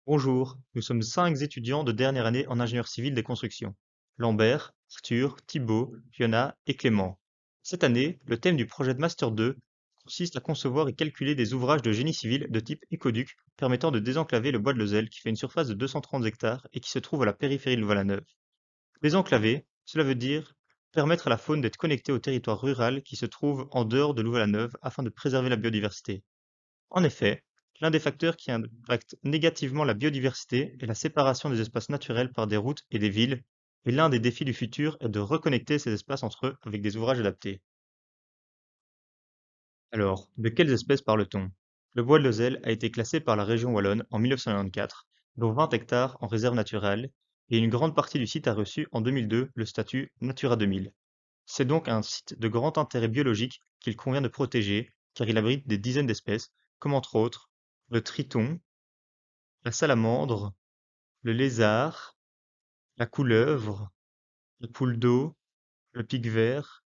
Bonjour, nous sommes 5 étudiants de dernière année en ingénieur civil des constructions. Lambert, Arthur, Thibaut, Fiona et Clément. Cette année, le thème du projet de Master 2 consiste à concevoir et calculer des ouvrages de génie civil de type écoduc permettant de désenclaver le bois de Lozelle qui fait une surface de 230 hectares et qui se trouve à la périphérie de Louvain-la-Neuve. Désenclaver, cela veut dire permettre à la faune d'être connectée au territoire rural qui se trouve en dehors de Louvain-la-Neuve afin de préserver la biodiversité. En effet, l'un des facteurs qui impacte négativement la biodiversité est la séparation des espaces naturels par des routes et des villes, et l'un des défis du futur est de reconnecter ces espaces entre eux avec des ouvrages adaptés. Alors, de quelles espèces parle-t-on? Le bois de Lozelle a été classé par la région wallonne en 1994, dont 20 hectares en réserve naturelle, et une grande partie du site a reçu en 2002 le statut Natura 2000. C'est donc un site de grand intérêt biologique qu'il convient de protéger, car il abrite des dizaines d'espèces, comme entre autres le triton, la salamandre, le lézard, la couleuvre, la poule d'eau, le pic-vert,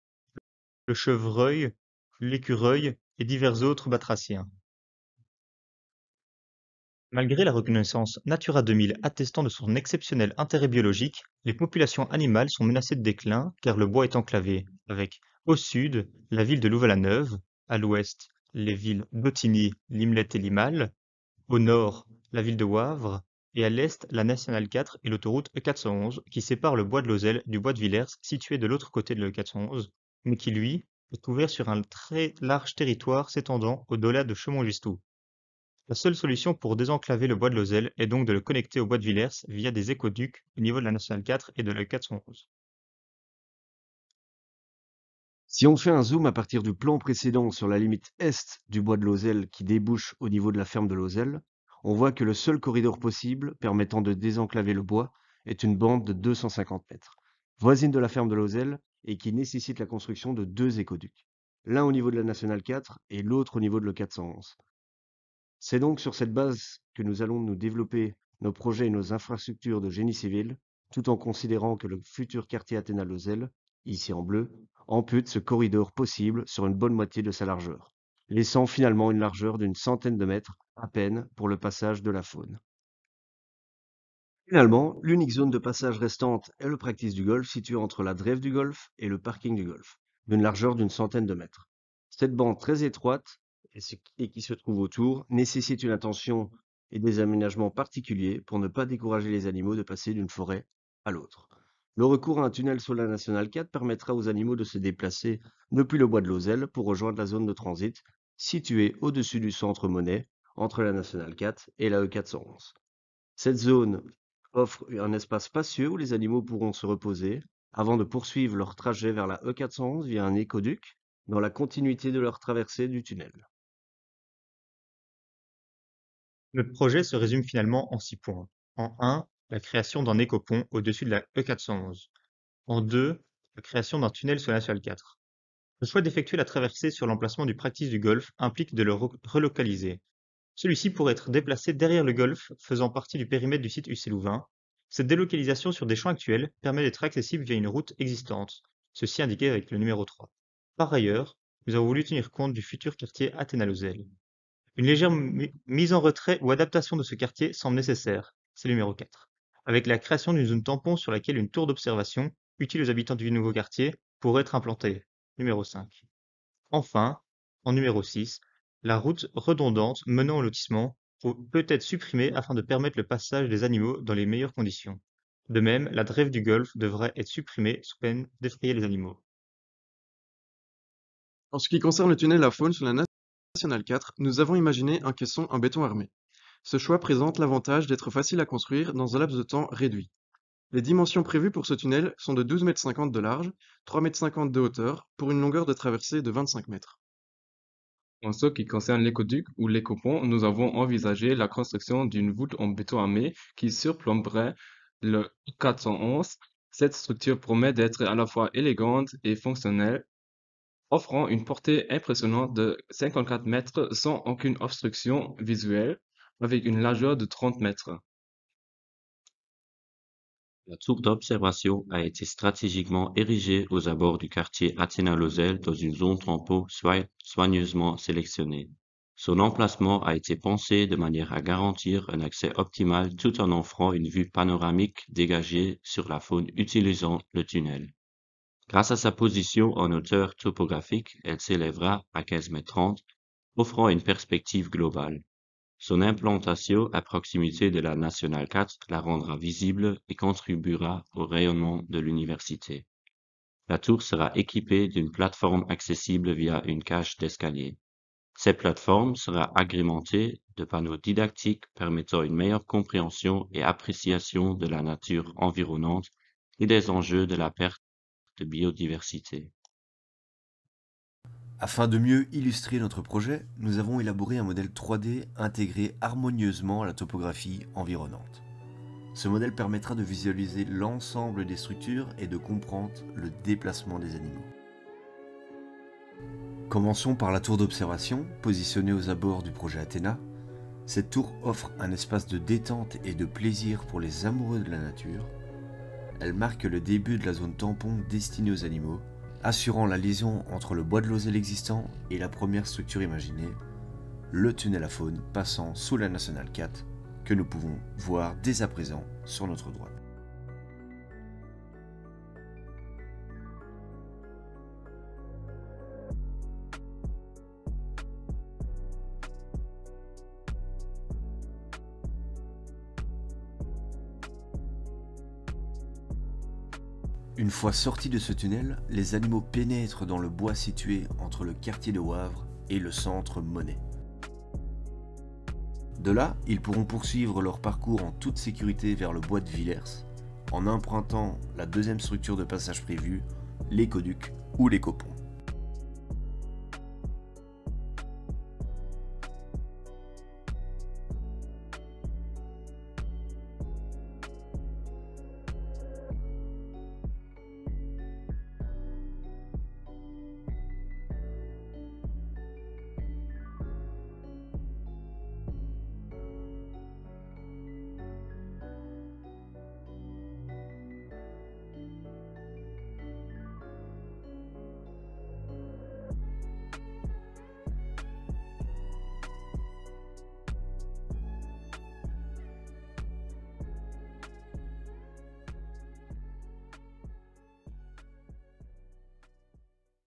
le chevreuil, l'écureuil et divers autres batraciens. Malgré la reconnaissance Natura 2000 attestant de son exceptionnel intérêt biologique, les populations animales sont menacées de déclin car le bois est enclavé, avec au sud la ville de Louvain-la-Neuve, à l'ouest les villes d'Ottigny, Limlet et Limal, au nord la ville de Wavre et à l'est la nationale 4 et l'autoroute E411 qui sépare le bois de Lozelle du bois de Villers situé de l'autre côté de l'E411, mais qui lui est ouvert sur un très large territoire s'étendant au-delà de Chaumont-Gistoux. La seule solution pour désenclaver le bois de Lozelle est donc de le connecter au bois de Villers via des écoducs au niveau de la nationale 4 et de l'E411. Si on fait un zoom à partir du plan précédent sur la limite est du bois de Lozelle qui débouche au niveau de la ferme de Lozelle, on voit que le seul corridor possible permettant de désenclaver le bois est une bande de 250 mètres, voisine de la ferme de Lozelle et qui nécessite la construction de deux écoducs, l'un au niveau de la nationale 4 et l'autre au niveau de le 411. C'est donc sur cette base que nous allons nous développer nos projets et nos infrastructures de génie civil, tout en considérant que le futur quartier Athéna-Lozelle, ici en bleu, ampute ce corridor possible sur une bonne moitié de sa largeur, laissant finalement une largeur d'une centaine de mètres à peine pour le passage de la faune. Finalement, l'unique zone de passage restante est le practice du golf situé entre la drève du golf et le parking du golf, d'une largeur d'une centaine de mètres. Cette bande très étroite et qui se trouve autour nécessite une attention et des aménagements particuliers pour ne pas décourager les animaux de passer d'une forêt à l'autre. Le recours à un tunnel sur la nationale 4 permettra aux animaux de se déplacer depuis le bois de Lozelle pour rejoindre la zone de transit située au-dessus du centre Monet entre la nationale 4 et la E411. Cette zone offre un espace spacieux où les animaux pourront se reposer avant de poursuivre leur trajet vers la E411 via un écoduc dans la continuité de leur traversée du tunnel. Notre projet se résume finalement en 6 points. En 1, la création d'un écopont au-dessus de la E411. En 2, la création d'un tunnel sur la nationale 4. Le choix d'effectuer la traversée sur l'emplacement du practice du golf implique de le relocaliser. Celui-ci pourrait être déplacé derrière le golf, faisant partie du périmètre du site UC Louvain. Cette délocalisation sur des champs actuels permet d'être accessible via une route existante, ceci indiqué avec le numéro 3. Par ailleurs, nous avons voulu tenir compte du futur quartier Athéna-Lozelle. Une légère mise en retrait ou adaptation de ce quartier semble nécessaire, c'est le numéro 4, avec la création d'une zone tampon sur laquelle une tour d'observation, utile aux habitants du nouveau quartier, pourrait être implantée, numéro 5. Enfin, en numéro 6, la route redondante menant au lotissement peut être supprimée afin de permettre le passage des animaux dans les meilleures conditions. De même, la drève du golfe devrait être supprimée sous peine d'effrayer les animaux. En ce qui concerne le tunnel à faune sur la nationale 4, nous avons imaginé un caisson en béton armé. Ce choix présente l'avantage d'être facile à construire dans un laps de temps réduit. Les dimensions prévues pour ce tunnel sont de 12,50 m de large, 3,50 m de hauteur, pour une longueur de traversée de 25 mètres. En ce qui concerne l'écoduc ou l'écopont, nous avons envisagé la construction d'une voûte en béton armé qui surplomberait le 411. Cette structure promet d'être à la fois élégante et fonctionnelle, offrant une portée impressionnante de 54 mètres sans aucune obstruction visuelle, avec une largeur de 30 mètres. La tour d'observation a été stratégiquement érigée aux abords du quartier Athéna-Lozelle dans une zone tampon soigneusement sélectionnée. Son emplacement a été pensé de manière à garantir un accès optimal tout en offrant une vue panoramique dégagée sur la faune utilisant le tunnel. Grâce à sa position en hauteur topographique, elle s'élèvera à 15,30 m, offrant une perspective globale. Son implantation à proximité de la Nationale 4 la rendra visible et contribuera au rayonnement de l'université. La tour sera équipée d'une plateforme accessible via une cage d'escalier. Cette plateforme sera agrémentée de panneaux didactiques permettant une meilleure compréhension et appréciation de la nature environnante et des enjeux de la perte de biodiversité. Afin de mieux illustrer notre projet, nous avons élaboré un modèle 3D intégré harmonieusement à la topographie environnante. Ce modèle permettra de visualiser l'ensemble des structures et de comprendre le déplacement des animaux. Commençons par la tour d'observation, positionnée aux abords du projet Athéna. Cette tour offre un espace de détente et de plaisir pour les amoureux de la nature. Elle marque le début de la zone tampon destinée aux animaux, assurant la liaison entre le bois de Lozel existant et la première structure imaginée, le tunnel à faune passant sous la Nationale 4, que nous pouvons voir dès à présent sur notre droite. Une fois sortis de ce tunnel, les animaux pénètrent dans le bois situé entre le quartier de Wavre et le centre Monet. De là, ils pourront poursuivre leur parcours en toute sécurité vers le bois de Villers, en empruntant la deuxième structure de passage prévue, l'écoduc ou l'écopont.